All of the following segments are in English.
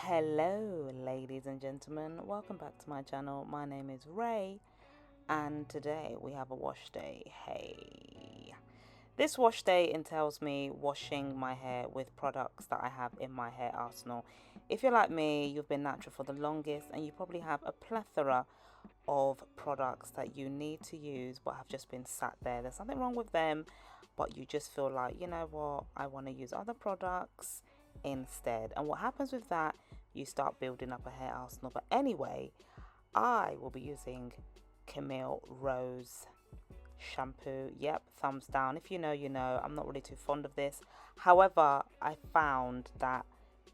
Hello, ladies and gentlemen. Welcome back to my channel. My name is Ray, and today we have a wash day. Hey, this wash day entails me washing my hair with products that I have in my hair arsenal. If you're like me, you've been natural for the longest, and you probably have a plethora of products that you need to use but have just been sat there. There's nothing wrong with them, but you just feel like, you know what, I want to use other products instead. And what happens with that, you start building up a hair arsenal. But anyway, I will be using Camille Rose shampoo. Yep, thumbs down. If you know, you know. I'm not really too fond of this. However, I found that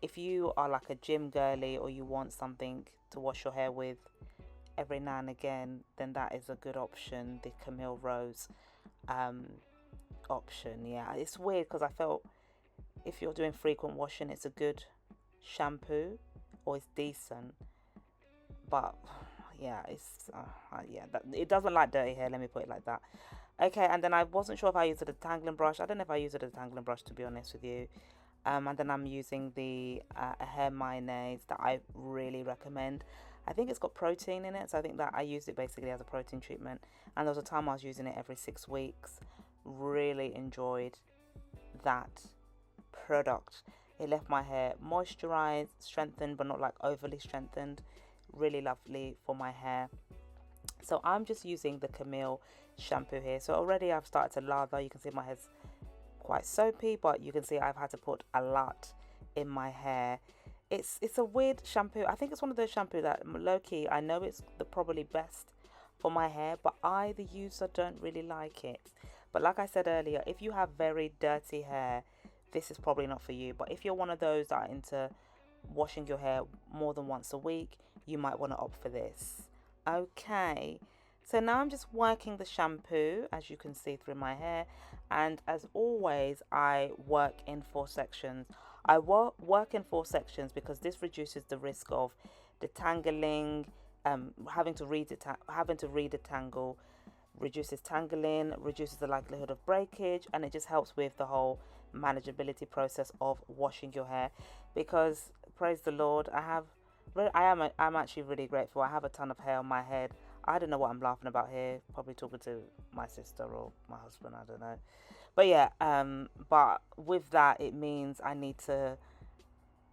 if you are like a gym girly or you want something to wash your hair with every now and again, then that is a good option, the Camille Rose um, option. Yeah, it's weird because I felt if you're doing frequent washing, it's a good shampoo or it's decent, but yeah, it doesn't like dirty hair, let me put it like that. Okay, and then I wasn't sure if I used it as a detangling brush. I don't know if I use it as a detangling brush, to be honest with you. And then I'm using the hair mayonnaise that I really recommend. I think it's got protein in it, so I think that I used it basically as a protein treatment. And there was a time I was using it every 6 weeks. Really enjoyed that product. It left my hair moisturized, strengthened, but not like overly strengthened. Really lovely for my hair. So I'm just using the Camille shampoo here. So already I've started to lather. You can see my hair's quite soapy, but you can see I've had to put a lot in my hair. It's a weird shampoo. I think it's one of those shampoo that low-key, I know it's the probably best for my hair, but I, the user, don't really like it. But like I said earlier, if you have very dirty hair, this is probably not for you. But if you're one of those that are into washing your hair more than once a week, you might want to opt for this. Okay, so now I'm just working the shampoo, as you can see, through my hair. And as always, I work in 4 sections. I work in 4 sections because this reduces the risk of detangling, having to redetangle, reduces tangling, reduces the likelihood of breakage, and it just helps with the whole manageability process of washing your hair. Because praise the Lord, I'm actually really grateful. I have a ton of hair on my head. I don't know what I'm laughing about here. Probably talking to my sister or my husband. I don't know. But yeah, but with that, it means I need to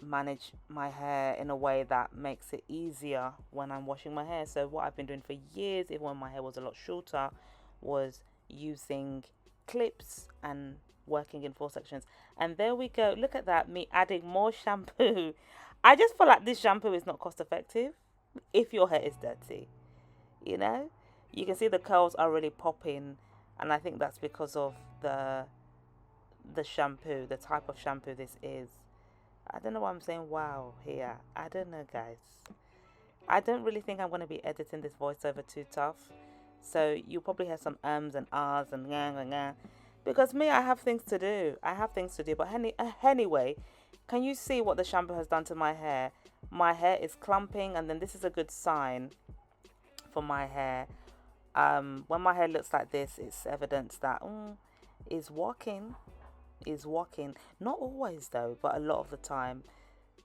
manage my hair in a way that makes it easier when I'm washing my hair. So what I've been doing for years, even when my hair was a lot shorter, was using clips and working in 4 sections. And there we go. Look at that, me adding more shampoo. I just feel like this shampoo is not cost effective if your hair is dirty. You know, you can see the curls are really popping, and I think that's because of the shampoo, the type of shampoo this is. I don't know why I'm saying wow here. I don't know, guys. I don't really think I'm going to be editing this voiceover too tough. So you'll probably have some ums and ahs and nga. Because me, I have things to do. I have things to do. But anyway, can you see what the shampoo has done to my hair? My hair is clumping, and then this is a good sign for my hair. When my hair looks like this, it's evidence that is walking, is walking. Not always though, but a lot of the time.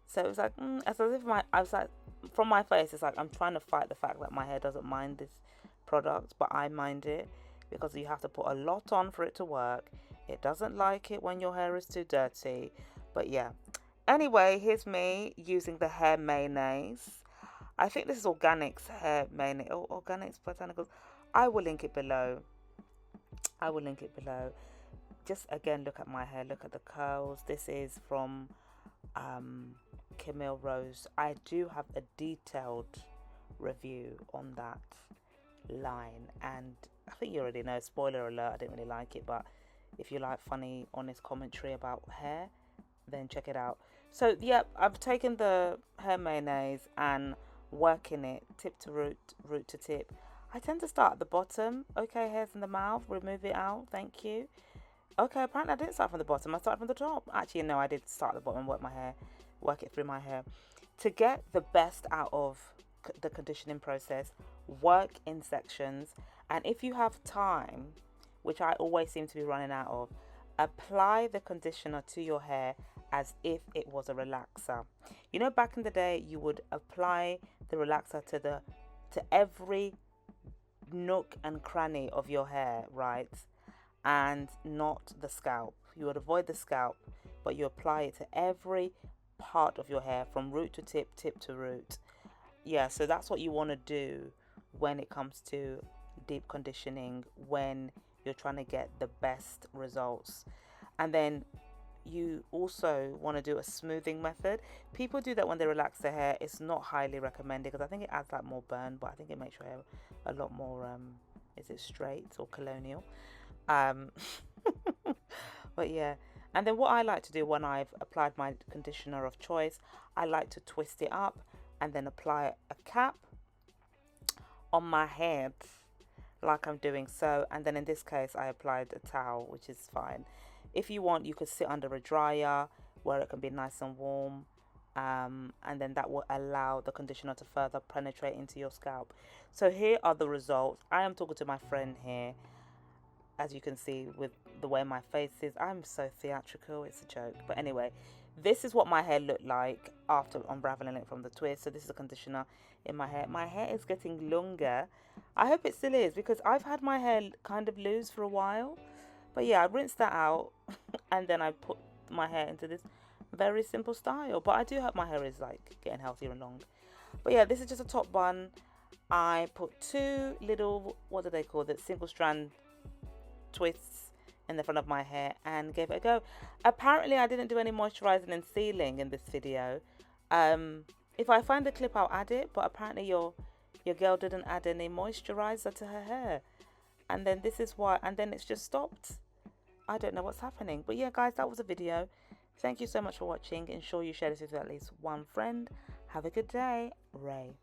So it's like, as if I was like, from my face, it's like I'm trying to fight the fact that my hair doesn't mind this product, but I mind it because you have to put a lot on for it to work. It doesn't like it when your hair is too dirty. But yeah. Anyway, here's me using the hair mayonnaise. I think this is Organics hair mayonnaise. Oh, Organics Botanicals. I will link it below. I will link it below. Just again, look at my hair. Look at the curls. This is from Camille Rose. I do have a detailed review on that line, and I think you already know. Spoiler alert, I didn't really like it, but if you like funny, honest commentary about hair, then check it out. So yep, I've taken the hair mayonnaise and working it tip to root, root to tip. I tend to start at the bottom. Okay, hairs in the mouth, remove it out, thank you. Okay, apparently I didn't start from the bottom. I started from the top. Actually, no, I did start at the bottom and work it through my hair. To get the best out of the conditioning process, work in sections. And if you have time, which I always seem to be running out of, apply the conditioner to your hair as if it was a relaxer. You know, back in the day, you would apply the relaxer to every nook and cranny of your hair, right? And not the scalp. You would avoid the scalp, but you apply it to every part of your hair from root to tip, tip to root. Yeah, so that's what you want to do when it comes to deep conditioning, when you're trying to get the best results. And then you also want to do a smoothing method. People do that when they relax their hair. It's not highly recommended because I think it adds like more burn, but I think it makes your hair a lot more is it straight or colonial? um but yeah. And then what I like to do when I've applied my conditioner of choice, I like to twist it up and then apply a cap on my head like I'm doing so. And then in this case, I applied a towel, which is fine. If you want, you could sit under a dryer where it can be nice and warm. And then that will allow the conditioner to further penetrate into your scalp. So here are the results. I am talking to my friend here, as you can see with the way my face is. I'm so theatrical, it's a joke. But anyway, this is what my hair looked like after unraveling it from the twist. So this is the conditioner in my hair. My hair is getting longer. I hope it still is, because I've had my hair kind of loose for a while. But yeah, I rinsed that out and then I put my hair into this very simple style. But I do hope my hair is like getting healthier and long. But yeah, this is just a top bun. I put two little, what do they call it, single strand twists in the front of my hair and gave it a go. Apparently I didn't do any moisturizing and sealing in this video. If I find the clip, I'll add it, but apparently your girl didn't add any moisturizer to her hair, and then this is why, and then it's just stopped. I don't know what's happening. But yeah, guys, that was a video. Thank you so much for watching. Ensure you share this with at least one friend. Have a good day. Ray.